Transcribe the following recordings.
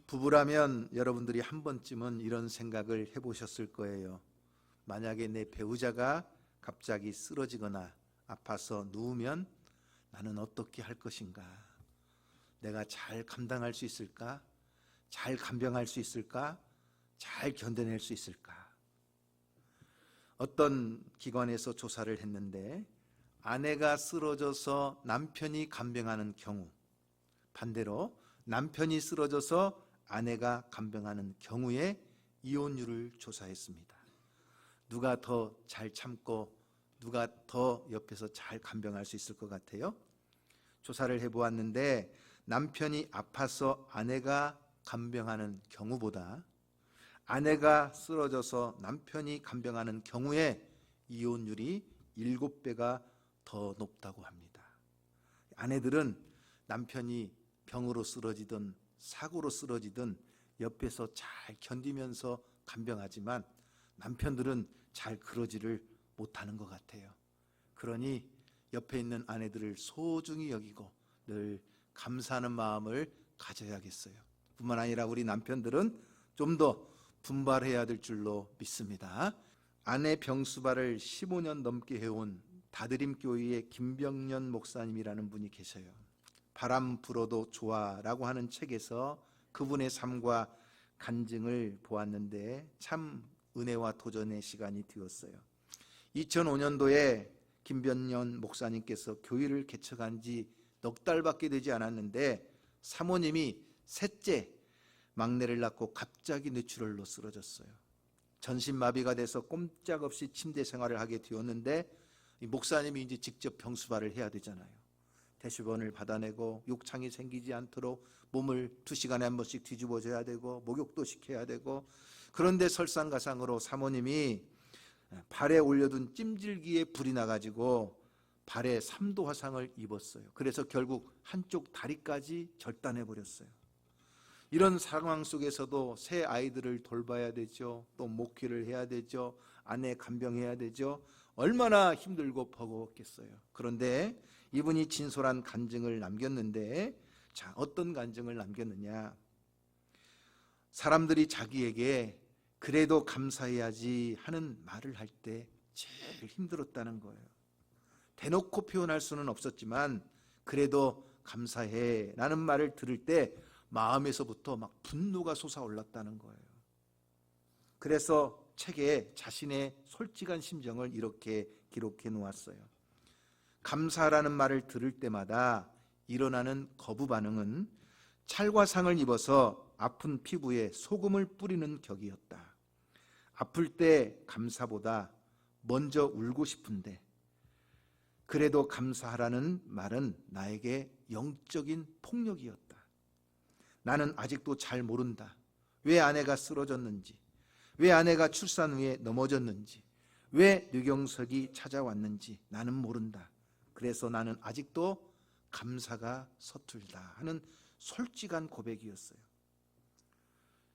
부부라면 여러분들이 한 번쯤은 이런 생각을 해보셨을 거예요. 만약에 내 배우자가 갑자기 쓰러지거나 아파서 누우면 나는 어떻게 할 것인가? 내가 잘 감당할 수 있을까? 잘 간병할 수 있을까? 잘 견뎌낼 수 있을까? 어떤 기관에서 조사를 했는데 아내가 쓰러져서 남편이 간병하는 경우, 반대로 남편이 쓰러져서 아내가 간병하는 경우에 이혼율을 조사했습니다. 누가 더 잘 참고 누가 더 옆에서 잘 간병할 수 있을 것 같아요? 조사를 해보았는데 남편이 아파서 아내가 간병하는 경우보다 아내가 쓰러져서 남편이 간병하는 경우에 이혼율이 7배가 더 높다고 합니다. 아내들은 남편이 병으로 쓰러지든 사고로 쓰러지든 옆에서 잘 견디면서 간병하지만 남편들은 잘 그러지를 못하는 것 같아요. 그러니 옆에 있는 아내들을 소중히 여기고 늘 감사하는 마음을 가져야겠어요. 뿐만 아니라 우리 남편들은 좀 더 분발해야 될 줄로 믿습니다. 아내 병수발을 15년 넘게 해온 다드림교회의 김병년 목사님이라는 분이 계셔요. 바람 불어도 좋아라고 하는 책에서 그분의 삶과 간증을 보았는데 참 은혜와 도전의 시간이 되었어요. 2005년도에 김병년 목사님께서 교회를 개척한 지 넉 달밖에 되지 않았는데 사모님이 셋째 막내를 낳고 갑자기 뇌출혈로 쓰러졌어요. 전신마비가 돼서 꼼짝없이 침대 생활을 하게 되었는데 목사님이 이제 직접 병수발을 해야 되잖아요. 대수변을 받아내고 욕창이 생기지 않도록 몸을 2시간에 한 번씩 뒤집어줘야 되고 목욕도 시켜야 되고, 그런데 설상가상으로 사모님이 발에 올려둔 찜질기에 불이 나가지고 발에 3도 화상을 입었어요. 그래서 결국 한쪽 다리까지 절단해버렸어요. 이런 상황 속에서도 새 아이들을 돌봐야 되죠. 또 목회를 해야 되죠. 아내 간병해야 되죠. 얼마나 힘들고 버거웠겠어요. 그런데 이분이 진솔한 간증을 남겼는데, 자, 어떤 간증을 남겼느냐? 사람들이 자기에게 그래도 감사해야지 하는 말을 할 때 제일 힘들었다는 거예요. 대놓고 표현할 수는 없었지만 그래도 감사해 라는 말을 들을 때 마음에서부터 막 분노가 솟아올랐다는 거예요. 그래서 책에 자신의 솔직한 심정을 이렇게 기록해 놓았어요. 감사라는 말을 들을 때마다 일어나는 거부 반응은 찰과상을 입어서 아픈 피부에 소금을 뿌리는 격이었다. 아플 때 감사보다 먼저 울고 싶은데 그래도 감사하라는 말은 나에게 영적인 폭력이었다. 나는 아직도 잘 모른다. 왜 아내가 쓰러졌는지, 왜 아내가 출산 후에 넘어졌는지, 왜 뇌경색이 찾아왔는지 나는 모른다. 그래서 나는 아직도 감사가 서툴다 하는 솔직한 고백이었어요.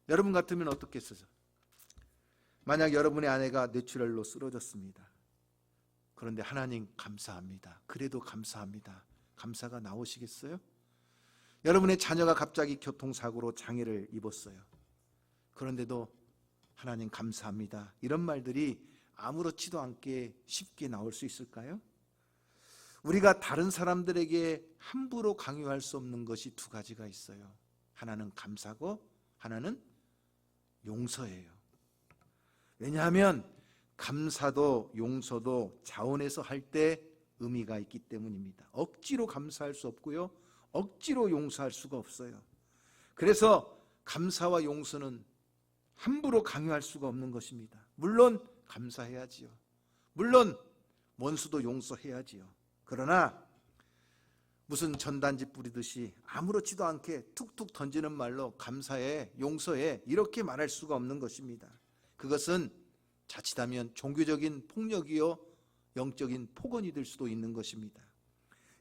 여러분 같으면 어떻겠어요? 만약 여러분의 아내가 뇌출혈로 쓰러졌습니다. 그런데 하나님 감사합니다. 그래도 감사합니다. 감사가 나오시겠어요? 여러분의 자녀가 갑자기 교통사고로 장애를 입었어요. 그런데도 하나님 감사합니다. 이런 말들이 아무렇지도 않게 쉽게 나올 수 있을까요? 우리가 다른 사람들에게 함부로 강요할 수 없는 것이 2가지가 있어요. 하나는 감사고 하나는 용서예요. 왜냐하면 감사도 용서도 자원해서 할 때 의미가 있기 때문입니다. 억지로 감사할 수 없고요, 억지로 용서할 수가 없어요. 그래서 감사와 용서는 함부로 강요할 수가 없는 것입니다. 물론 감사해야지요. 물론 원수도 용서해야지요. 그러나 무슨 전단지 뿌리듯이 아무렇지도 않게 툭툭 던지는 말로 감사해, 용서해 이렇게 말할 수가 없는 것입니다. 그것은 자칫하면 종교적인 폭력이요 영적인 폭언이 될 수도 있는 것입니다.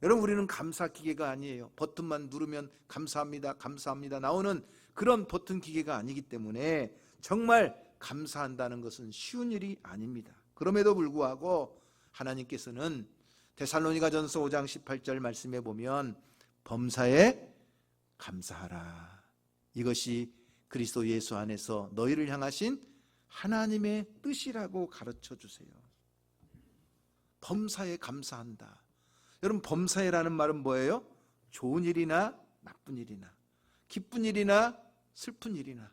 여러분, 우리는 감사 기계가 아니에요. 버튼만 누르면 감사합니다, 감사합니다 나오는 그런 버튼 기계가 아니기 때문에 정말 감사한다는 것은 쉬운 일이 아닙니다. 그럼에도 불구하고 하나님께서는 데살로니가전서 5장 18절 말씀에 보면 범사에 감사하라, 이것이 그리스도 예수 안에서 너희를 향하신 하나님의 뜻이라고 가르쳐 주세요. 범사에 감사한다. 여러분, 범사에라는 말은 뭐예요? 좋은 일이나 나쁜 일이나, 기쁜 일이나 슬픈 일이나,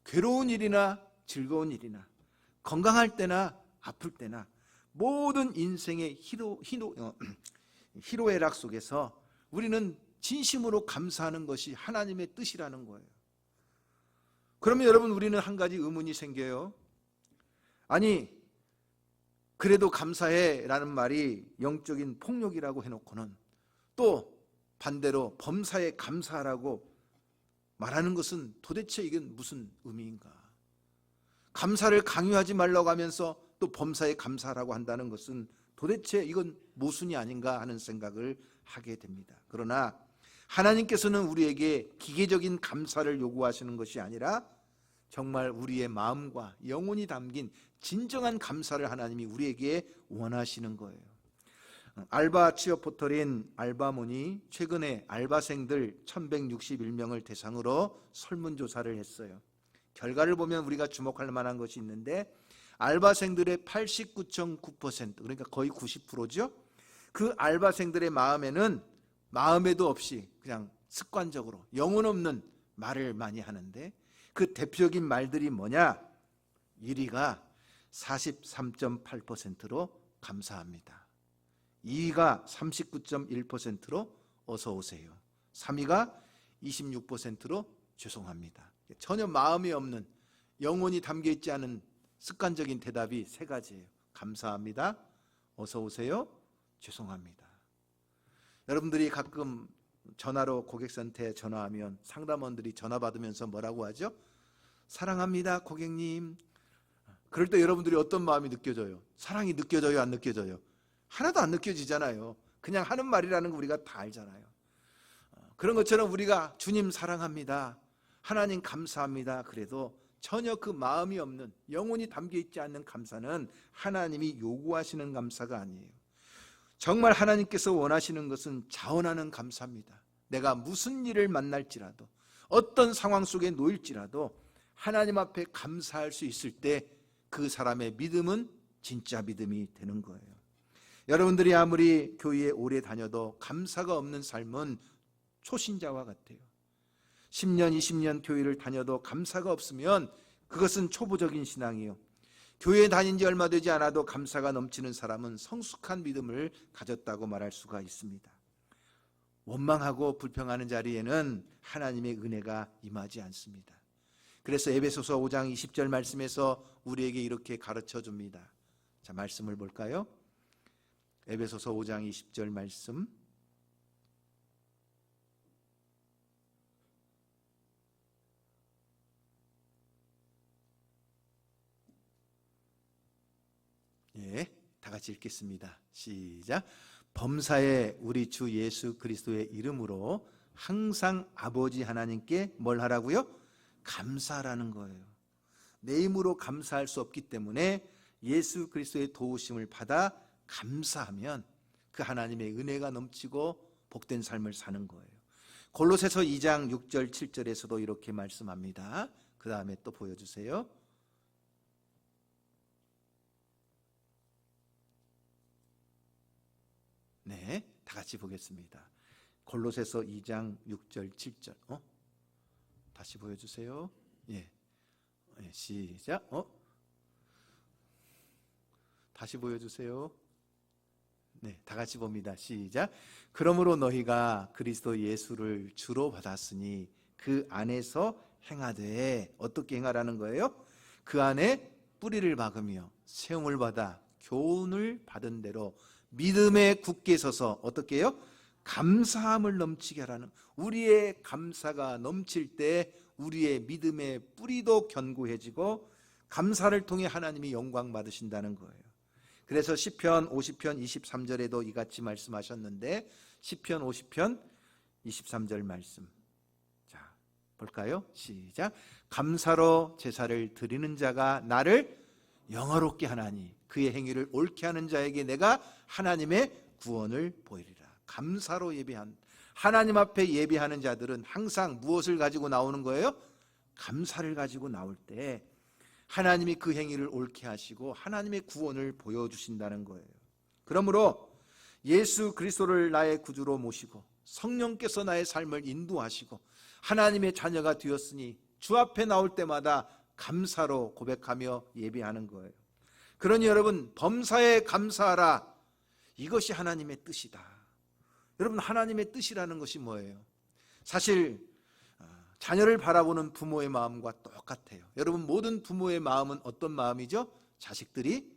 괴로운 일이나 즐거운 일이나, 건강할 때나 아플 때나, 모든 인생의 희로애락 속에서 우리는 진심으로 감사하는 것이 하나님의 뜻이라는 거예요. 그러면 여러분, 우리는 한 가지 의문이 생겨요. 아니, 그래도 감사해 라는 말이 영적인 폭력이라고 해놓고는 또 반대로 범사에 감사하라고 말하는 것은 도대체 이건 무슨 의미인가? 감사를 강요하지 말라고 하면서 또 범사에 감사하라고 한다는 것은 도대체 이건 모순이 아닌가 하는 생각을 하게 됩니다. 그러나 하나님께서는 우리에게 기계적인 감사를 요구하시는 것이 아니라 정말 우리의 마음과 영혼이 담긴 진정한 감사를 하나님이 우리에게 원하시는 거예요. 알바 취업 포털인 알바몬이 최근에 알바생들 1161명을 대상으로 설문조사를 했어요. 결과를 보면 우리가 주목할 만한 것이 있는데, 알바생들의 89.9%, 그러니까 거의 90%죠. 그 알바생들의 마음에는 마음에도 없이 그냥 습관적으로 영혼 없는 말을 많이 하는데, 그 대표적인 말들이 뭐냐? 1위가 43.8%로 감사합니다. 2위가 39.1%로 어서 오세요. 3위가 26%로 죄송합니다. 전혀 마음이 없는, 영혼이 담겨 있지 않은 습관적인 대답이 세 가지예요. 감사합니다, 어서 오세요, 죄송합니다. 여러분들이 가끔 전화로 고객센터에 전화하면 상담원들이 전화 받으면서 뭐라고 하죠? 사랑합니다, 고객님. 그럴 때 여러분들이 어떤 마음이 느껴져요? 사랑이 느껴져요, 안 느껴져요? 하나도 안 느껴지잖아요. 그냥 하는 말이라는 거 우리가 다 알잖아요. 그런 것처럼 우리가 주님 사랑합니다, 하나님 감사합니다, 그래도 전혀 그 마음이 없는, 영혼이 담겨 있지 않는 감사는 하나님이 요구하시는 감사가 아니에요. 정말 하나님께서 원하시는 것은 자원하는 감사입니다. 내가 무슨 일을 만날지라도, 어떤 상황 속에 놓일지라도 하나님 앞에 감사할 수 있을 때 그 사람의 믿음은 진짜 믿음이 되는 거예요. 여러분들이 아무리 교회에 오래 다녀도 감사가 없는 삶은 초신자와 같아요. 10년, 20년 교회를 다녀도 감사가 없으면 그것은 초보적인 신앙이에요. 교회에 다닌 지 얼마 되지 않아도 감사가 넘치는 사람은 성숙한 믿음을 가졌다고 말할 수가 있습니다. 원망하고 불평하는 자리에는 하나님의 은혜가 임하지 않습니다. 그래서 에베소서 5장 20절 말씀에서 우리에게 이렇게 가르쳐 줍니다. 자, 말씀을 볼까요? 에베소서 5장 20절 말씀. 예, 다 같이 읽겠습니다. 시작. 범사에 우리 주 예수 그리스도의 이름으로 항상 아버지 하나님께 뭘 하라고요? 감사하라는 거예요. 내 힘으로 감사할 수 없기 때문에 예수 그리스도의 도우심을 받아 감사하면 그 하나님의 은혜가 넘치고 복된 삶을 사는 거예요. 골로새서 2장 6절 7절에서도 이렇게 말씀합니다. 그 다음에 또 보여주세요. 네, 다 같이 보겠습니다. 골로새서 2장 6절 7절. 다시 보여주세요. 예, 시작. 다시 보여주세요. 네, 다 같이 봅니다. 시작. 그러므로 너희가 그리스도 예수를 주로 받았으니 그 안에서 행하되, 어떻게 행하라는 거예요? 그 안에 뿌리를 박으며 세움을 받아 교훈을 받은 대로 믿음에 굳게 서서 어떻게 해요? 감사함을 넘치게 하라는, 우리의 감사가 넘칠 때 우리의 믿음의 뿌리도 견고해지고 감사를 통해 하나님이 영광 받으신다는 거예요. 그래서 시편 50편 23절에도 이같이 말씀하셨는데, 시편 50편 23절 말씀, 자 볼까요? 시작. 감사로 제사를 드리는 자가 나를 영화롭게 하나니 그의 행위를 옳게 하는 자에게 내가 하나님의 구원을 보이리라. 감사로 예배한, 하나님 앞에 예배하는 자들은 항상 무엇을 가지고 나오는 거예요? 감사를 가지고 나올 때 하나님이 그 행위를 옳게 하시고 하나님의 구원을 보여주신다는 거예요. 그러므로 예수 그리스도를 나의 구주로 모시고 성령께서 나의 삶을 인도하시고 하나님의 자녀가 되었으니 주 앞에 나올 때마다 감사로 고백하며 예배하는 거예요. 그러니 여러분, 범사에 감사하라. 이것이 하나님의 뜻이다. 여러분, 하나님의 뜻이라는 것이 뭐예요? 사실 자녀를 바라보는 부모의 마음과 똑같아요. 여러분, 모든 부모의 마음은 어떤 마음이죠? 자식들이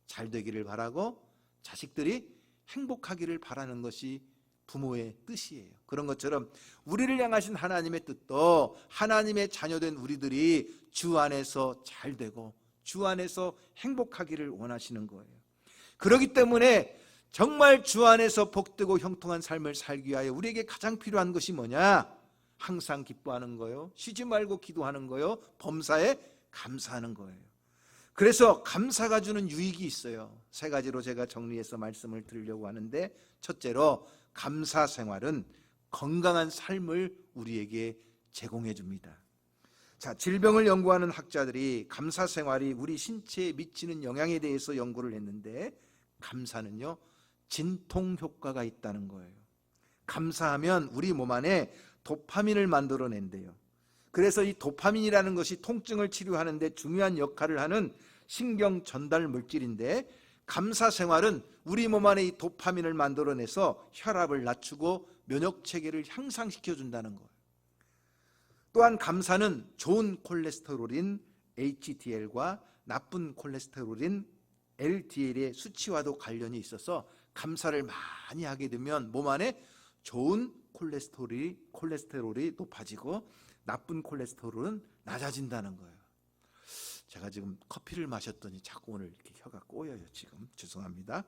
잘 되기를 바라고 자식들이 행복하기를 바라는 것이 부모의 뜻이에요. 그런 것처럼 우리를 향하신 하나님의 뜻도 하나님의 자녀된 우리들이 주 안에서 잘 되고 주 안에서 행복하기를 원하시는 거예요. 그렇기 때문에 정말 주 안에서 복되고 형통한 삶을 살기 위하여 우리에게 가장 필요한 것이 뭐냐? 항상 기뻐하는 거요, 쉬지 말고 기도하는 거요, 범사에 감사하는 거예요. 그래서 감사가 주는 유익이 있어요. 세 가지로 제가 정리해서 말씀을 드리려고 하는데, 첫째로 감사 생활은 건강한 삶을 우리에게 제공해 줍니다. 자, 질병을 연구하는 학자들이 감사 생활이 우리 신체에 미치는 영향에 대해서 연구를 했는데, 감사는요 진통 효과가 있다는 거예요. 감사하면 우리 몸 안에 도파민을 만들어낸대요. 그래서 이 도파민이라는 것이 통증을 치료하는 데 중요한 역할을 하는 신경 전달 물질인데, 감사 생활은 우리 몸 안에 이 도파민을 만들어내서 혈압을 낮추고 면역 체계를 향상시켜 준다는 거예요. 또한 감사는 좋은 콜레스테롤인 HDL과 나쁜 콜레스테롤인 LDL의 수치와도 관련이 있어서 감사를 많이 하게 되면 몸 안에 좋은 콜레스테롤이 높아지고 나쁜 콜레스테롤은 낮아진다는 거예요. 제가 지금 커피를 마셨더니 자꾸 오늘 이렇게 혀가 꼬여요. 지금 죄송합니다.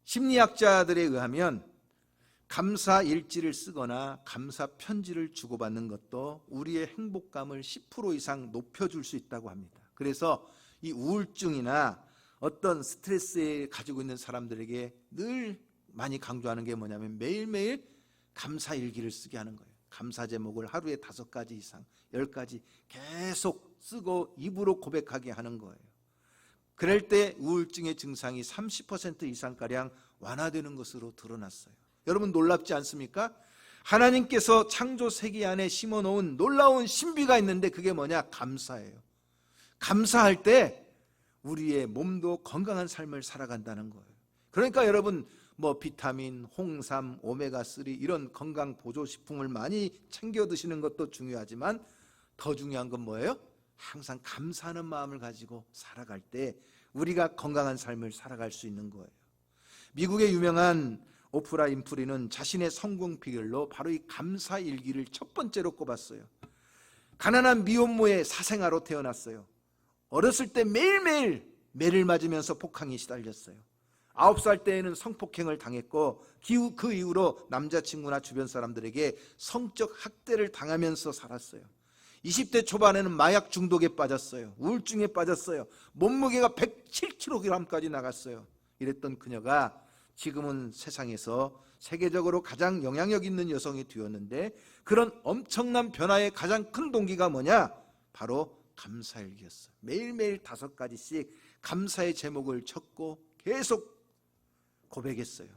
심리학자들에 의하면 감사 일지를 쓰거나 감사 편지를 주고받는 것도 우리의 행복감을 10% 이상 높여줄 수 있다고 합니다. 그래서 이 우울증이나 어떤 스트레스에 가지고 있는 사람들에게 늘 많이 강조하는 게 뭐냐면 매일매일 감사 일기를 쓰게 하는 거예요. 감사 제목을 하루에 5가지 이상, 10가지 계속 쓰고 입으로 고백하게 하는 거예요. 그럴 때 우울증의 증상이 30% 이상가량 완화되는 것으로 드러났어요. 여러분, 놀랍지 않습니까? 하나님께서 창조 세계 안에 심어놓은 놀라운 신비가 있는데 그게 뭐냐? 감사예요. 감사할 때 우리의 몸도 건강한 삶을 살아간다는 거예요. 그러니까 여러분, 비타민, 홍삼, 오메가3 이런 건강 보조식품을 많이 챙겨 드시는 것도 중요하지만 더 중요한 건 뭐예요? 항상 감사하는 마음을 가지고 살아갈 때 우리가 건강한 삶을 살아갈 수 있는 거예요. 미국의 유명한 오프라 윈프리는 자신의 성공 비결로 바로 이 감사 일기를 첫 번째로 꼽았어요. 가난한 미혼모의 사생아로 태어났어요. 어렸을 때 매일매일 매를 맞으면서 폭행에 시달렸어요. 9살 때에는 성폭행을 당했고 그 이후로 남자친구나 주변 사람들에게 성적 학대를 당하면서 살았어요. 20대 초반에는 마약 중독에 빠졌어요. 우울증에 빠졌어요. 몸무게가 107kg까지 나갔어요. 이랬던 그녀가 지금은 세상에서 세계적으로 가장 영향력 있는 여성이 되었는데, 그런 엄청난 변화의 가장 큰 동기가 뭐냐? 바로 감사일기였어요. 매일매일 5가지씩 감사의 제목을 적고 계속 고백했어요.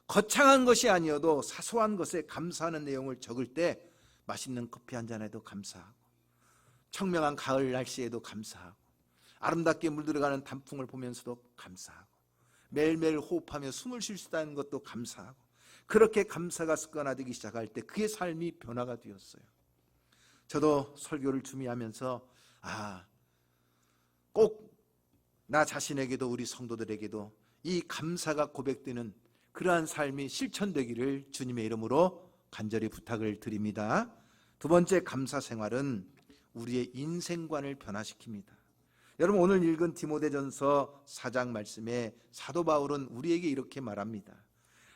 거창한 것이 아니어도 사소한 것에 감사하는 내용을 적을 때 맛있는 커피 한 잔에도 감사하고, 청명한 가을 날씨에도 감사하고, 아름답게 물들어가는 단풍을 보면서도 감사하고, 매일매일 호흡하며 숨을 쉴 수 있다는 것도 감사하고, 그렇게 감사가 습관화되기 시작할 때 그의 삶이 변화가 되었어요. 저도 설교를 준비하면서 꼭 나 자신에게도 우리 성도들에게도 이 감사가 고백되는 그러한 삶이 실천되기를 주님의 이름으로 간절히 부탁을 드립니다. 두 번째, 감사 생활은 우리의 인생관을 변화시킵니다. 여러분, 오늘 읽은 디모데전서 4장 말씀에 사도 바울은 우리에게 이렇게 말합니다.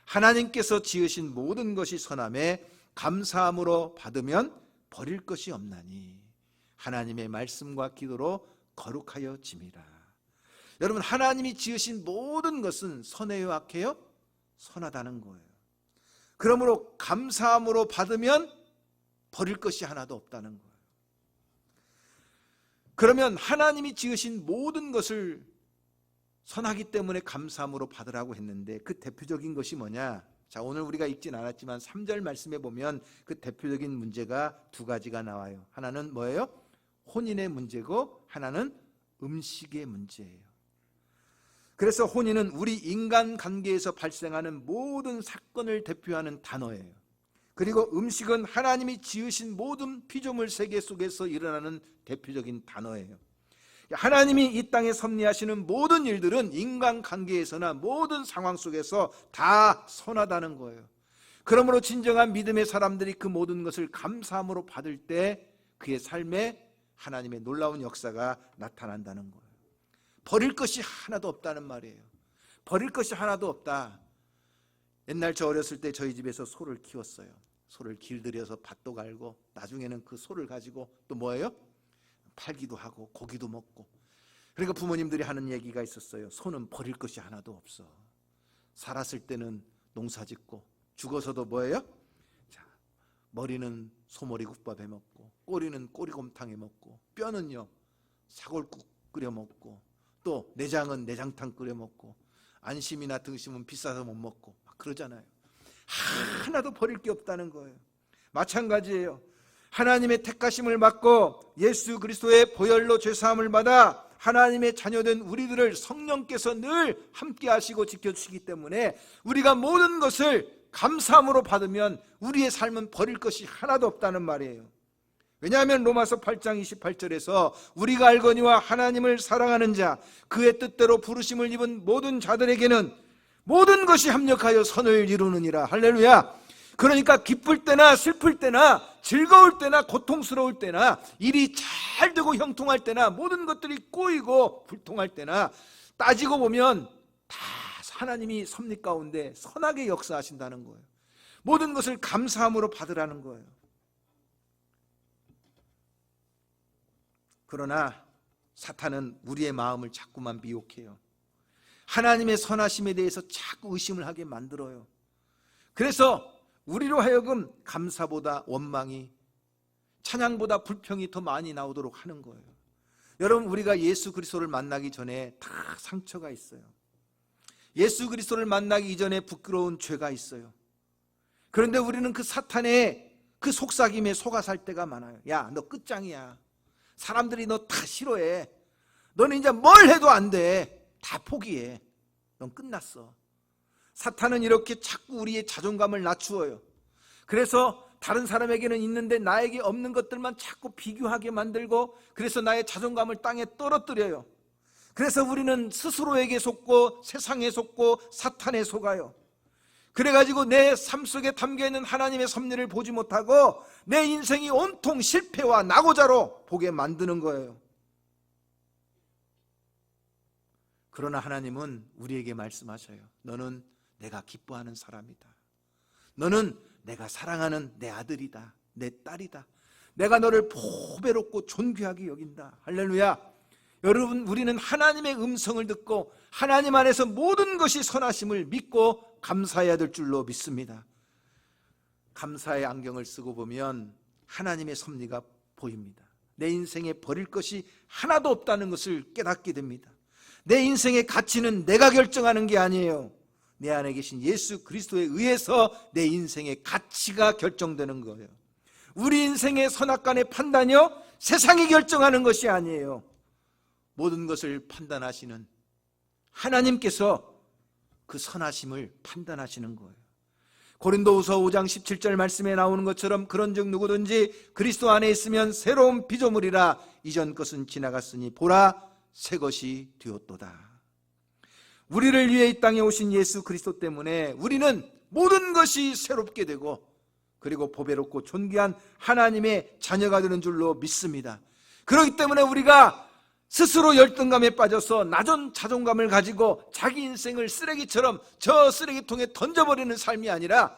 하나님께서 지으신 모든 것이 선함에 감사함으로 받으면 버릴 것이 없나니 하나님의 말씀과 기도로 거룩하여 짐이라. 여러분, 하나님이 지으신 모든 것은 선해요, 악해요? 선하다는 거예요. 그러므로 감사함으로 받으면 버릴 것이 하나도 없다는 거예요. 그러면 하나님이 지으신 모든 것을 선하기 때문에 감사함으로 받으라고 했는데 그 대표적인 것이 뭐냐? 자, 오늘 우리가 읽진 않았지만 3절 말씀에 보면 그 대표적인 문제가 두 가지가 나와요. 하나는 뭐예요? 혼인의 문제고 하나는 음식의 문제예요. 그래서 혼인은 우리 인간관계에서 발생하는 모든 사건을 대표하는 단어예요. 그리고 음식은 하나님이 지으신 모든 피조물 세계 속에서 일어나는 대표적인 단어예요. 하나님이 이 땅에 섭리하시는 모든 일들은 인간관계에서나 모든 상황 속에서 다 선하다는 거예요. 그러므로 진정한 믿음의 사람들이 그 모든 것을 감사함으로 받을 때 그의 삶에 하나님의 놀라운 역사가 나타난다는 거예요. 버릴 것이 하나도 없다는 말이에요. 버릴 것이 하나도 없다. 옛날 저 어렸을 때 저희 집에서 소를 키웠어요. 소를 길들여서 밭도 갈고 나중에는 그 소를 가지고 또 뭐예요? 팔기도 하고 고기도 먹고. 그러니까 부모님들이 하는 얘기가 있었어요. 소는 버릴 것이 하나도 없어. 살았을 때는 농사 짓고 죽어서도 뭐예요? 자, 머리는 소머리 국밥에 먹고 꼬리는 꼬리곰탕에 먹고 뼈는요 사골국 끓여 먹고 또 내장은 내장탕 끓여 먹고 안심이나 등심은 비싸서 못 먹고 막 그러잖아요. 하나도 버릴 게 없다는 거예요. 마찬가지예요. 하나님의 택하심을 받고 예수 그리스도의 보혈로 죄사함을 받아 하나님의 자녀된 우리들을 성령께서 늘 함께 하시고 지켜주시기 때문에 우리가 모든 것을 감사함으로 받으면 우리의 삶은 버릴 것이 하나도 없다는 말이에요. 왜냐하면 로마서 8장 28절에서 우리가 알거니와 하나님을 사랑하는 자 그의 뜻대로 부르심을 입은 모든 자들에게는 모든 것이 합력하여 선을 이루느니라. 할렐루야. 그러니까 기쁠 때나 슬플 때나 즐거울 때나 고통스러울 때나 일이 잘 되고 형통할 때나 모든 것들이 꼬이고 불통할 때나 따지고 보면 다 하나님이 섭리 가운데 선하게 역사하신다는 거예요. 모든 것을 감사함으로 받으라는 거예요. 그러나 사탄은 우리의 마음을 자꾸만 미혹해요. 하나님의 선하심에 대해서 자꾸 의심을 하게 만들어요. 그래서 우리로 하여금 감사보다 원망이, 찬양보다 불평이 더 많이 나오도록 하는 거예요. 여러분, 우리가 예수 그리스도를 만나기 전에 다 상처가 있어요. 예수 그리스도를 만나기 이전에 부끄러운 죄가 있어요. 그런데 우리는 그 사탄의 그 속삭임에 속아 살 때가 많아요. 야, 너 끝장이야. 사람들이 너 다 싫어해. 너는 이제 뭘 해도 안 돼. 다 포기해. 넌 끝났어. 사탄은 이렇게 자꾸 우리의 자존감을 낮추어요. 그래서 다른 사람에게는 있는데 나에게 없는 것들만 자꾸 비교하게 만들고 그래서 나의 자존감을 땅에 떨어뜨려요. 그래서 우리는 스스로에게 속고 세상에 속고 사탄에 속아요. 그래가지고 내 삶 속에 담겨있는 하나님의 섭리를 보지 못하고 내 인생이 온통 실패와 낙오자로 보게 만드는 거예요. 그러나 하나님은 우리에게 말씀하셔요. 너는 내가 기뻐하는 사람이다. 너는 내가 사랑하는 내 아들이다. 내 딸이다. 내가 너를 보배롭고 존귀하게 여긴다. 할렐루야. 여러분, 우리는 하나님의 음성을 듣고 하나님 안에서 모든 것이 선하심을 믿고 감사해야 될 줄로 믿습니다. 감사의 안경을 쓰고 보면 하나님의 섭리가 보입니다. 내 인생에 버릴 것이 하나도 없다는 것을 깨닫게 됩니다. 내 인생의 가치는 내가 결정하는 게 아니에요. 내 안에 계신 예수 그리스도에 의해서 내 인생의 가치가 결정되는 거예요. 우리 인생의 선악간의 판단이요, 세상이 결정하는 것이 아니에요. 모든 것을 판단하시는 하나님께서 그 선하심을 판단하시는 거예요. 고린도후서 5장 17절 말씀에 나오는 것처럼 그런즉 누구든지 그리스도 안에 있으면 새로운 피조물이라 이전 것은 지나갔으니 보라 새 것이 되었도다. 우리를 위해 이 땅에 오신 예수 그리스도 때문에 우리는 모든 것이 새롭게 되고 그리고 보배롭고 존귀한 하나님의 자녀가 되는 줄로 믿습니다. 그렇기 때문에 우리가 스스로 열등감에 빠져서 낮은 자존감을 가지고 자기 인생을 쓰레기처럼 저 쓰레기통에 던져버리는 삶이 아니라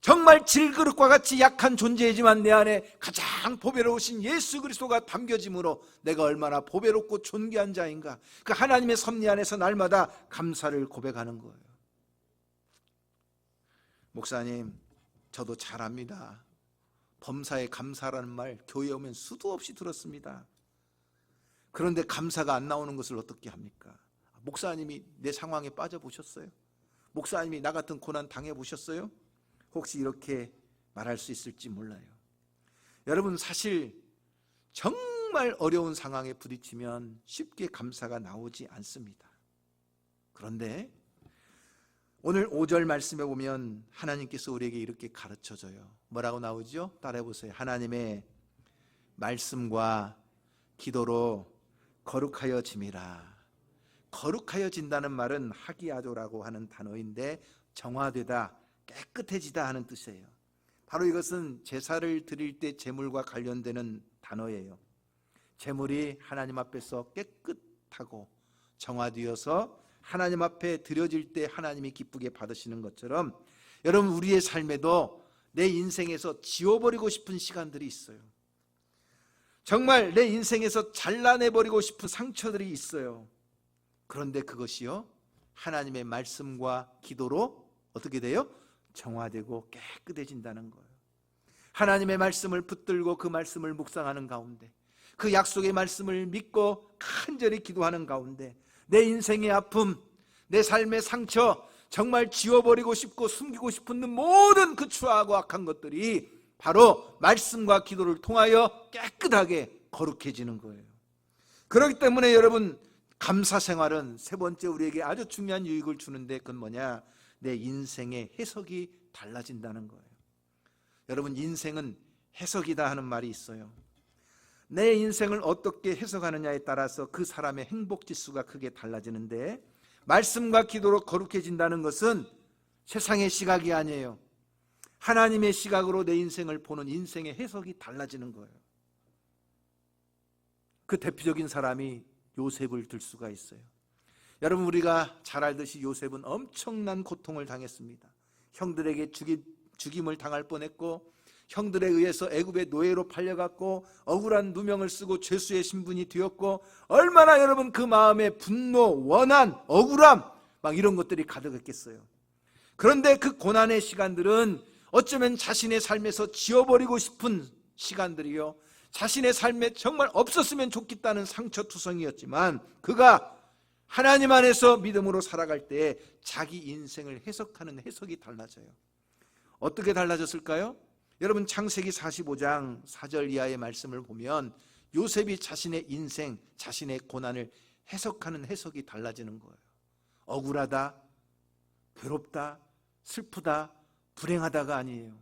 정말 질그릇과 같이 약한 존재이지만 내 안에 가장 보배로우신 예수 그리스도가 담겨짐으로 내가 얼마나 보배롭고 존귀한 자인가, 그 하나님의 섭리 안에서 날마다 감사를 고백하는 거예요. 목사님, 저도 잘합니다. 범사에 감사라는 말 교회에 오면 수도 없이 들었습니다. 그런데 감사가 안 나오는 것을 어떻게 합니까? 목사님이 내 상황에 빠져보셨어요? 목사님이 나 같은 고난 당해보셨어요? 혹시 이렇게 말할 수 있을지 몰라요. 여러분, 사실 정말 어려운 상황에 부딪히면 쉽게 감사가 나오지 않습니다. 그런데 오늘 5절 말씀에 보면 하나님께서 우리에게 이렇게 가르쳐줘요. 뭐라고 나오죠? 따라해보세요. 하나님의 말씀과 기도로 거룩하여짐이라. 거룩하여진다는 말은 하기야도라고 하는 단어인데 정화되다, 깨끗해지다 하는 뜻이에요. 바로 이것은 제사를 드릴 때 제물과 관련되는 단어예요. 제물이 하나님 앞에서 깨끗하고 정화되어서 하나님 앞에 드려질 때 하나님이 기쁘게 받으시는 것처럼 여러분, 우리의 삶에도 내 인생에서 지워버리고 싶은 시간들이 있어요. 정말 내 인생에서 잘라내버리고 싶은 상처들이 있어요. 그런데 그것이요, 하나님의 말씀과 기도로 어떻게 돼요? 정화되고 깨끗해진다는 거예요. 하나님의 말씀을 붙들고 그 말씀을 묵상하는 가운데, 그 약속의 말씀을 믿고 간절히 기도하는 가운데 내 인생의 아픔, 내 삶의 상처, 정말 지워버리고 싶고 숨기고 싶은 모든 그 추하고 악한 것들이 바로 말씀과 기도를 통하여 깨끗하게 거룩해지는 거예요. 그렇기 때문에 여러분, 감사 생활은 세 번째 우리에게 아주 중요한 유익을 주는데, 그건 뭐냐? 내 인생의 해석이 달라진다는 거예요. 여러분, 인생은 해석이다 하는 말이 있어요. 내 인생을 어떻게 해석하느냐에 따라서 그 사람의 행복 지수가 크게 달라지는데, 말씀과 기도로 거룩해진다는 것은 세상의 시각이 아니에요. 하나님의 시각으로 내 인생을 보는 인생의 해석이 달라지는 거예요. 그 대표적인 사람이 요셉을 들 수가 있어요. 여러분, 우리가 잘 알듯이 요셉은 엄청난 고통을 당했습니다. 형들에게 죽임을 당할 뻔했고, 형들에 의해서 애굽의 노예로 팔려갔고, 억울한 누명을 쓰고 죄수의 신분이 되었고, 얼마나 여러분 그 마음에 분노, 원한, 억울함 막 이런 것들이 가득했겠어요. 그런데 그 고난의 시간들은 어쩌면 자신의 삶에서 지워버리고 싶은 시간들이요, 자신의 삶에 정말 없었으면 좋겠다는 상처투성이었지만, 그가 하나님 안에서 믿음으로 살아갈 때 자기 인생을 해석하는 해석이 달라져요. 어떻게 달라졌을까요? 여러분, 창세기 45장 4절 이하의 말씀을 보면 요셉이 자신의 인생, 자신의 고난을 해석하는 해석이 달라지는 거예요. 억울하다, 괴롭다, 슬프다, 불행하다가 아니에요.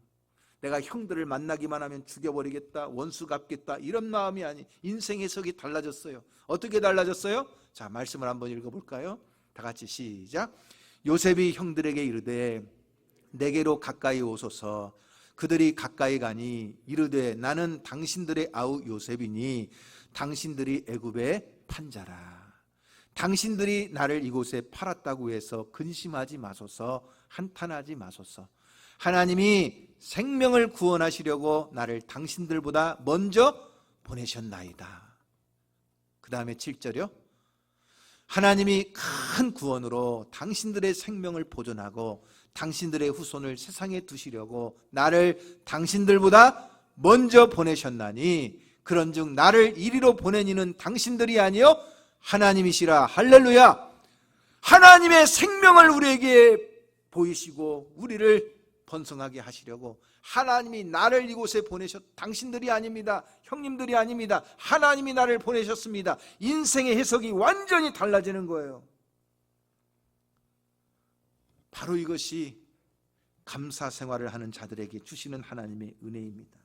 내가 형들을 만나기만 하면 죽여버리겠다, 원수 갚겠다, 이런 마음이 아니, 인생 해석이 달라졌어요. 어떻게 달라졌어요? 자, 말씀을 한번 읽어볼까요? 다 같이 시작. 요셉이 형들에게 이르되 내게로 가까이 오소서. 그들이 가까이 가니 이르되 나는 당신들의 아우 요셉이니 당신들이 애굽의 판자라. 당신들이 나를 이곳에 팔았다고 해서 근심하지 마소서, 한탄하지 마소서. 하나님이 생명을 구원하시려고 나를 당신들보다 먼저 보내셨나이다. 그 다음에 7절이요. 하나님이 큰 구원으로 당신들의 생명을 보존하고 당신들의 후손을 세상에 두시려고 나를 당신들보다 먼저 보내셨나니 그런즉 나를 이리로 보낸 이는 당신들이 아니요 하나님이시라. 할렐루야. 하나님의 생명을 우리에게 보이시고 우리를 번성하게 하시려고 하나님이 나를 이곳에 당신들이 아닙니다. 형님들이 아닙니다. 하나님이 나를 보내셨습니다. 인생의 해석이 완전히 달라지는 거예요. 바로 이것이 감사 생활을 하는 자들에게 주시는 하나님의 은혜입니다.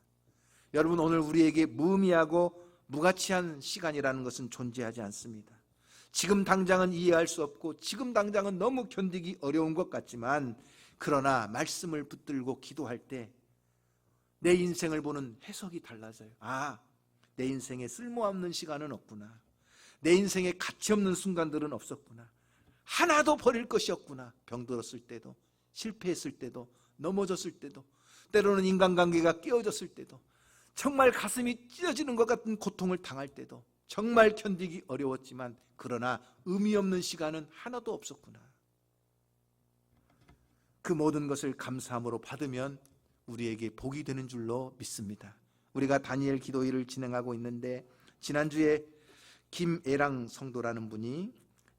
여러분, 오늘 우리에게 무의미하고 무가치한 시간이라는 것은 존재하지 않습니다. 지금 당장은 이해할 수 없고 지금 당장은 너무 견디기 어려운 것 같지만, 그러나 말씀을 붙들고 기도할 때 내 인생을 보는 해석이 달라져요. 아, 내 인생에 쓸모없는 시간은 없구나. 내 인생에 가치 없는 순간들은 없었구나. 하나도 버릴 것이 없구나. 병들었을 때도, 실패했을 때도, 넘어졌을 때도, 때로는 인간관계가 깨어졌을 때도, 정말 가슴이 찢어지는 것 같은 고통을 당할 때도, 정말 견디기 어려웠지만 그러나 의미 없는 시간은 하나도 없었구나. 그 모든 것을 감사함으로 받으면 우리에게 복이 되는 줄로 믿습니다. 우리가 다니엘 기도회를 진행하고 있는데 지난주에 김애랑 성도라는 분이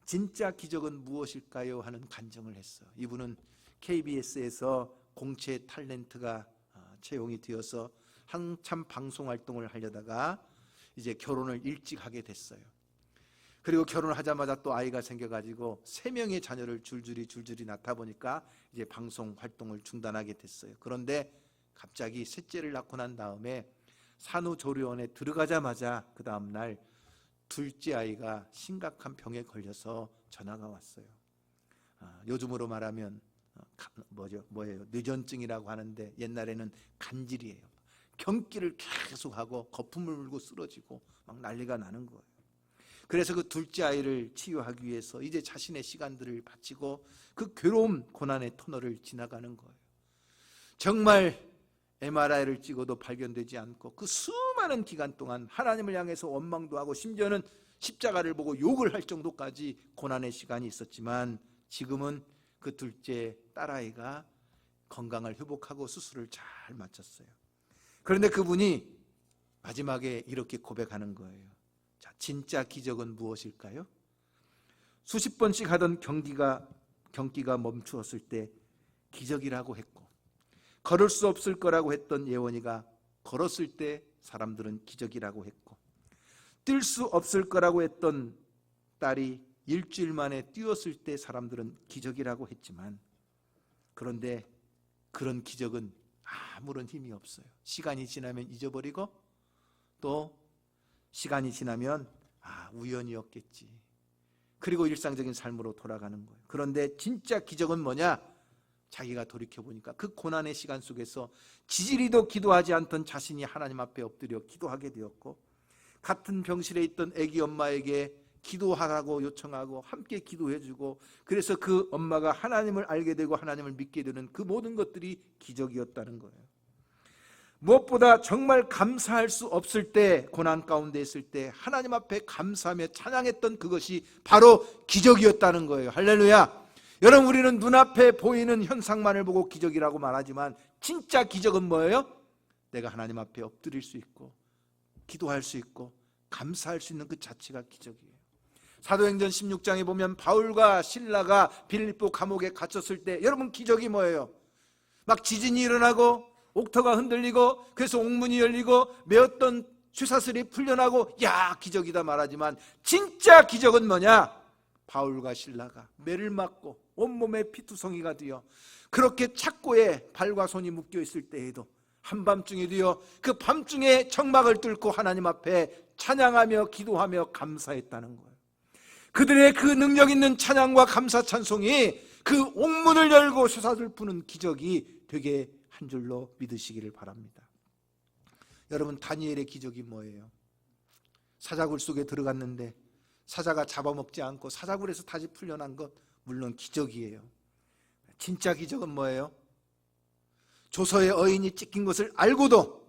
진짜 기적은 무엇일까요? 하는 간증을 했어요. 이분은 KBS에서 공채 탤런트가 채용이 되어서 한참 방송 활동을 하려다가 이제 결혼을 일찍 하게 됐어요. 그리고 결혼하자마자 또 아이가 생겨가지고 3명의 자녀를 줄줄이 낳다 보니까 이제 방송 활동을 중단하게 됐어요. 그런데 갑자기 셋째를 낳고 난 다음에 산후조리원에 들어가자마자 그 다음날 둘째 아이가 심각한 병에 걸려서 전화가 왔어요. 요즘으로 말하면 뭐예요? 뇌전증이라고 하는데 옛날에는 간질이에요. 경기를 계속하고 거품을 물고 쓰러지고 막 난리가 나는 거예요. 그래서 그 둘째 아이를 치유하기 위해서 이제 자신의 시간들을 바치고 그 괴로움, 고난의 터널을 지나가는 거예요. 정말 MRI를 찍어도 발견되지 않고 그 수많은 기간 동안 하나님을 향해서 원망도 하고 심지어는 십자가를 보고 욕을 할 정도까지 고난의 시간이 있었지만 지금은 그 둘째 딸아이가 건강을 회복하고 수술을 잘 마쳤어요. 그런데 그분이 마지막에 이렇게 고백하는 거예요. 자, 진짜 기적은 무엇일까요? 수십 번씩 하던 경기가 멈추었을 때 기적이라고 했고, 걸을 수 없을 거라고 했던 예원이가 걸었을 때 사람들은 기적이라고 했고, 뛸 수 없을 거라고 했던 딸이 일주일 만에 뛰었을 때 사람들은 기적이라고 했지만, 그런데 그런 기적은 아무런 힘이 없어요. 시간이 지나면 잊어버리고 또 시간이 지나면 우연이었겠지. 그리고 일상적인 삶으로 돌아가는 거예요. 그런데 진짜 기적은 뭐냐? 자기가 돌이켜보니까 그 고난의 시간 속에서 지지리도 기도하지 않던 자신이 하나님 앞에 엎드려 기도하게 되었고, 같은 병실에 있던 아기 엄마에게 기도하라고 요청하고 함께 기도해주고, 그래서 그 엄마가 하나님을 알게 되고 하나님을 믿게 되는 그 모든 것들이 기적이었다는 거예요. 무엇보다 정말 감사할 수 없을 때, 고난 가운데 있을 때 하나님 앞에 감사하며 찬양했던 그것이 바로 기적이었다는 거예요. 할렐루야. 여러분, 우리는 눈앞에 보이는 현상만을 보고 기적이라고 말하지만 진짜 기적은 뭐예요? 내가 하나님 앞에 엎드릴 수 있고 기도할 수 있고 감사할 수 있는 그 자체가 기적이에요. 사도행전 16장에 보면 바울과 실라가 빌립보 감옥에 갇혔을 때 여러분, 기적이 뭐예요? 막 지진이 일어나고 옥터가 흔들리고 그래서 옥문이 열리고 메었던 쇠사슬이 풀려나고 기적이다 말하지만 진짜 기적은 뭐냐? 바울과 실라가 매를 맞고 온몸에 피투성이가 되어 그렇게 착고에 발과 손이 묶여 있을 때에도 한밤중에 되어 그 밤중에 정막을 뚫고 하나님 앞에 찬양하며 기도하며 감사했다는 거예요. 그들의 그 능력 있는 찬양과 감사 찬송이 그 옥문을 열고 쇠사슬을 푸는 기적이 되게 한 줄로 믿으시기를 바랍니다. 여러분, 다니엘의 기적이 뭐예요? 사자굴 속에 들어갔는데 사자가 잡아먹지 않고 사자굴에서 다시 풀려난 것, 물론 기적이에요. 진짜 기적은 뭐예요? 조서의 어인이 찢긴 것을 알고도,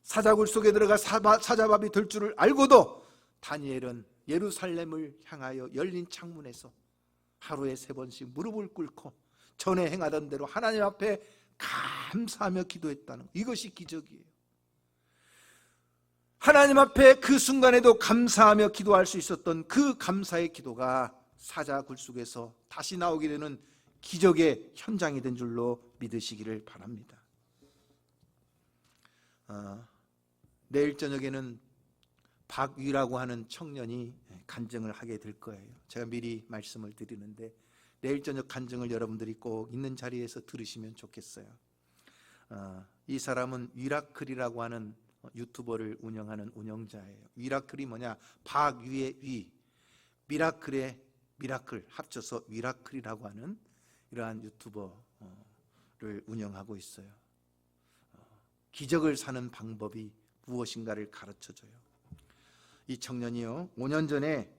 사자굴 속에 들어가 사자밥이 될 줄을 알고도 다니엘은 예루살렘을 향하여 열린 창문에서 하루에 3번씩 무릎을 꿇고 전에 행하던 대로 하나님 앞에 감사하며 기도했다는 것, 이것이 기적이에요. 하나님 앞에 그 순간에도 감사하며 기도할 수 있었던 그 감사의 기도가 사자굴 속에서 다시 나오게 되는 기적의 현장이 된 줄로 믿으시기를 바랍니다. 내일 저녁에는 박위라고 하는 청년이 간증을 하게 될 거예요. 제가 미리 말씀을 드리는데 내일 저녁 간증을 여러분들이 꼭 있는 자리에서 들으시면 좋겠어요. 이 사람은 위라클이라고 하는 유튜버를 운영하는 운영자예요. 위라클이 뭐냐? 박위의 위, 미라클의 미라클 합쳐서 위라클이라고 하는 이러한 유튜버를 운영하고 있어요. 기적을 사는 방법이 무엇인가를 가르쳐줘요. 이 청년이요, 5년 전에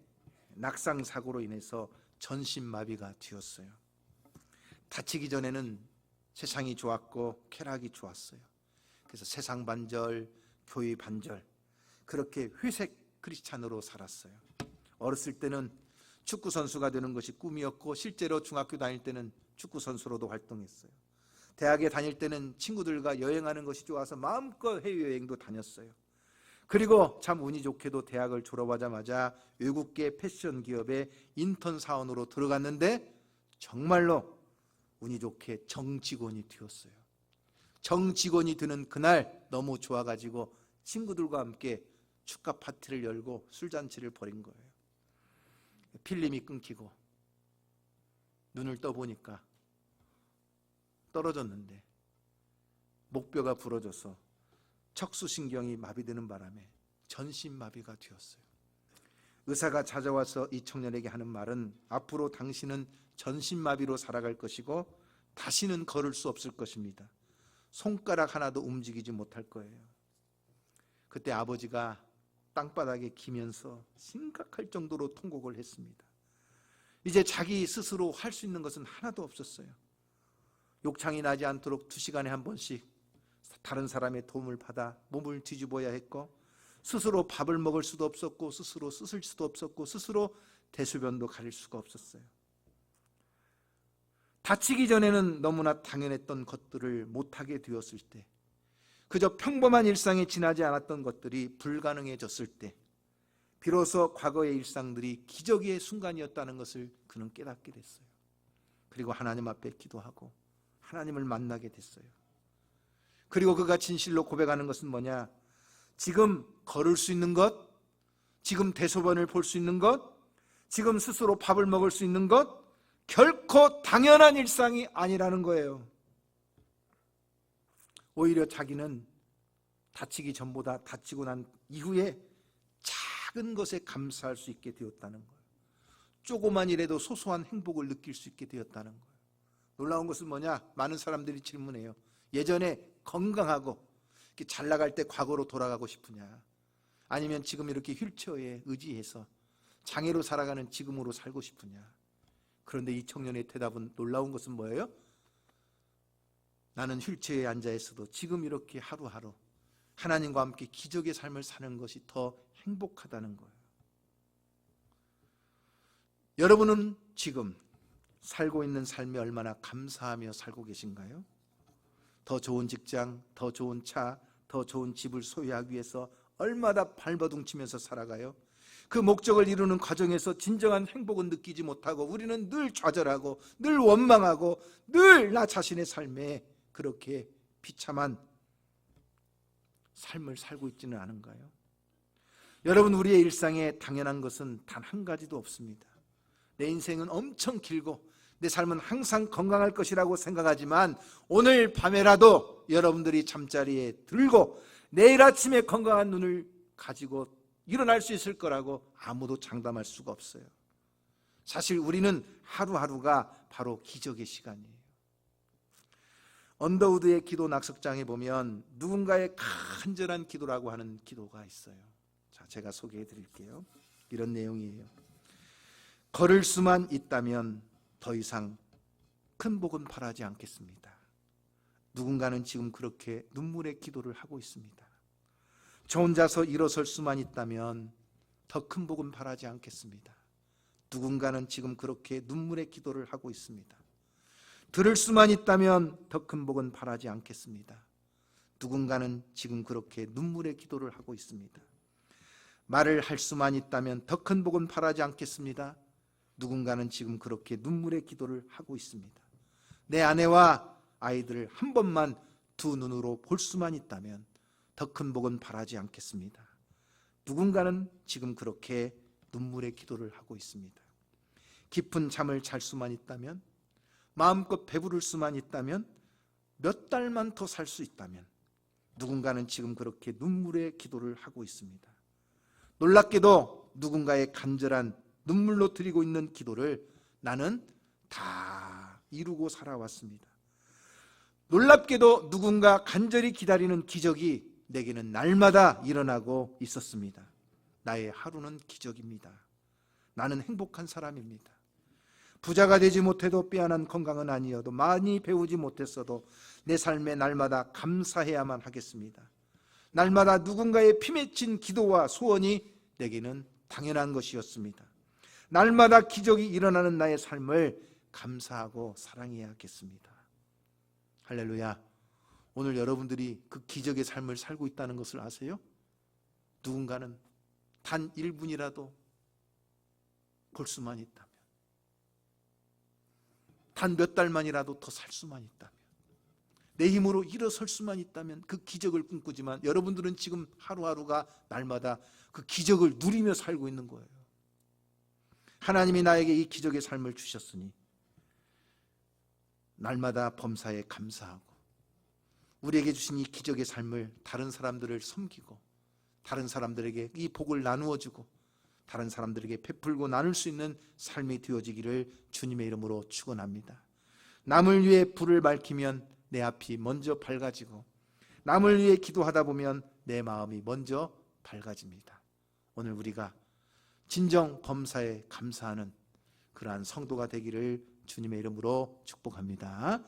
낙상 사고로 인해서 전신마비가 되었어요. 다치기 전에는 세상이 좋았고 쾌락이 좋았어요. 그래서 세상 반절, 교회 반절, 그렇게 회색 크리스찬으로 살았어요. 어렸을 때는 축구 선수가 되는 것이 꿈이었고 실제로 중학교 다닐 때는 축구 선수로도 활동했어요. 대학에 다닐 때는 친구들과 여행하는 것이 좋아서 마음껏 해외여행도 다녔어요. 그리고 참 운이 좋게도 대학을 졸업하자마자 외국계 패션 기업의 인턴 사원으로 들어갔는데 정말로 운이 좋게 정직원이 되었어요. 정직원이 되는 그날 너무 좋아가지고 친구들과 함께 축가 파티를 열고 술잔치를 벌인 거예요. 필름이 끊기고 눈을 떠보니까 떨어졌는데 목뼈가 부러져서 척수신경이 마비되는 바람에 전신마비가 되었어요. 의사가 찾아와서 이 청년에게 하는 말은 앞으로 당신은 전신마비로 살아갈 것이고 다시는 걸을 수 없을 것입니다. 손가락 하나도 움직이지 못할 거예요. 그때 아버지가 땅바닥에 기면서 심각할 정도로 통곡을 했습니다. 이제 자기 스스로 할 수 있는 것은 하나도 없었어요. 욕창이 나지 않도록 2시간에 한 번씩 다른 사람의 도움을 받아 몸을 뒤집어야 했고, 스스로 밥을 먹을 수도 없었고, 스스로 씻을 수도 없었고, 스스로 대소변도 가릴 수가 없었어요. 다치기 전에는 너무나 당연했던 것들을 못하게 되었을 때, 그저 평범한 일상에 지나지 않았던 것들이 불가능해졌을 때 비로소 과거의 일상들이 기적의 순간이었다는 것을 그는 깨닫게 됐어요. 그리고 하나님 앞에 기도하고 하나님을 만나게 됐어요. 그리고 그가 진실로 고백하는 것은 뭐냐? 지금 걸을 수 있는 것, 지금 대소변을 볼 수 있는 것, 지금 스스로 밥을 먹을 수 있는 것, 결코 당연한 일상이 아니라는 거예요. 오히려 자기는 다치기 전보다 다치고 난 이후에 작은 것에 감사할 수 있게 되었다는 거예요. 조그만 일에도 소소한 행복을 느낄 수 있게 되었다는 거예요. 놀라운 것은 뭐냐? 많은 사람들이 질문해요. 예전에 건강하고 이렇게 잘 나갈 때 과거로 돌아가고 싶으냐? 아니면 지금 이렇게 휠체어에 의지해서 장애로 살아가는 지금으로 살고 싶으냐? 그런데 이 청년의 대답은, 놀라운 것은 뭐예요? 나는 휠체어에 앉아 있어도 지금 이렇게 하루하루 하나님과 함께 기적의 삶을 사는 것이 더 행복하다는 거예요. 여러분은 지금 살고 있는 삶에 얼마나 감사하며 살고 계신가요? 더 좋은 직장, 더 좋은 차, 더 좋은 집을 소유하기 위해서 얼마나 발버둥치면서 살아가요? 그 목적을 이루는 과정에서 진정한 행복은 느끼지 못하고 우리는 늘 좌절하고 늘 원망하고 늘 나 자신의 삶에 그렇게 비참한 삶을 살고 있지는 않은가요? 여러분, 우리의 일상에 당연한 것은 단 한 가지도 없습니다. 내 인생은 엄청 길고 내 삶은 항상 건강할 것이라고 생각하지만 오늘 밤에라도 여러분들이 잠자리에 들고 내일 아침에 건강한 눈을 가지고 일어날 수 있을 거라고 아무도 장담할 수가 없어요. 사실 우리는 하루하루가 바로 기적의 시간이에요. 언더우드의 기도 낙석장에 보면 누군가의 간절한 기도라고 하는 기도가 있어요. 자, 제가 소개해 드릴게요. 이런 내용이에요. 걸을 수만 있다면 더 이상 큰 복은 바라지 않겠습니다. 누군가는 지금 그렇게 눈물의 기도를 하고 있습니다. 저 혼자서 일어설 수만 있다면 더 큰 복은 바라지 않겠습니다. 누군가는 지금 그렇게 눈물의 기도를 하고 있습니다. 들을 수만 있다면 더 큰 복은 바라지 않겠습니다. 누군가는 지금 그렇게 눈물의 기도를 하고 있습니다. 말을 할 수만 있다면 더 큰 복은 바라지 않겠습니다. 누군가는 지금 그렇게 눈물의 기도를 하고 있습니다. 내 아내와 아이들을 한 번만 두 눈으로 볼 수만 있다면 더 큰 복은 바라지 않겠습니다. 누군가는 지금 그렇게 눈물의 기도를 하고 있습니다. 깊은 잠을 잘 수만 있다면, 마음껏 배부를 수만 있다면, 몇 달만 더 살 수 있다면 누군가는 지금 그렇게 눈물의 기도를 하고 있습니다. 놀랍게도 누군가의 간절한 눈물로 드리고 있는 기도를 나는 다 이루고 살아왔습니다. 놀랍게도 누군가 간절히 기다리는 기적이 내게는 날마다 일어나고 있었습니다. 나의 하루는 기적입니다. 나는 행복한 사람입니다. 부자가 되지 못해도 빼앗은 건강은 아니어도, 많이 배우지 못했어도 내 삶에 날마다 감사해야만 하겠습니다. 날마다 누군가의 피 맺힌 기도와 소원이 내게는 당연한 것이었습니다. 날마다 기적이 일어나는 나의 삶을 감사하고 사랑해야겠습니다. 할렐루야. 오늘 여러분들이 그 기적의 삶을 살고 있다는 것을 아세요? 누군가는 단 1분이라도 볼 수만 있다면, 단 몇 달만이라도 더 살 수만 있다면, 내 힘으로 일어설 수만 있다면 그 기적을 꿈꾸지만 여러분들은 지금 하루하루가 날마다 그 기적을 누리며 살고 있는 거예요. 하나님이 나에게 이 기적의 삶을 주셨으니 날마다 범사에 감사하고 우리에게 주신 이 기적의 삶을 다른 사람들을 섬기고 다른 사람들에게 이 복을 나누어 주고 다른 사람들에게 베풀고 나눌 수 있는 삶이 되어지기를 주님의 이름으로 축원합니다. 남을 위해 불을 밝히면 내 앞이 먼저 밝아지고 남을 위해 기도하다 보면 내 마음이 먼저 밝아집니다. 오늘 우리가 진정 범사에 감사하는 그러한 성도가 되기를 주님의 이름으로 축복합니다.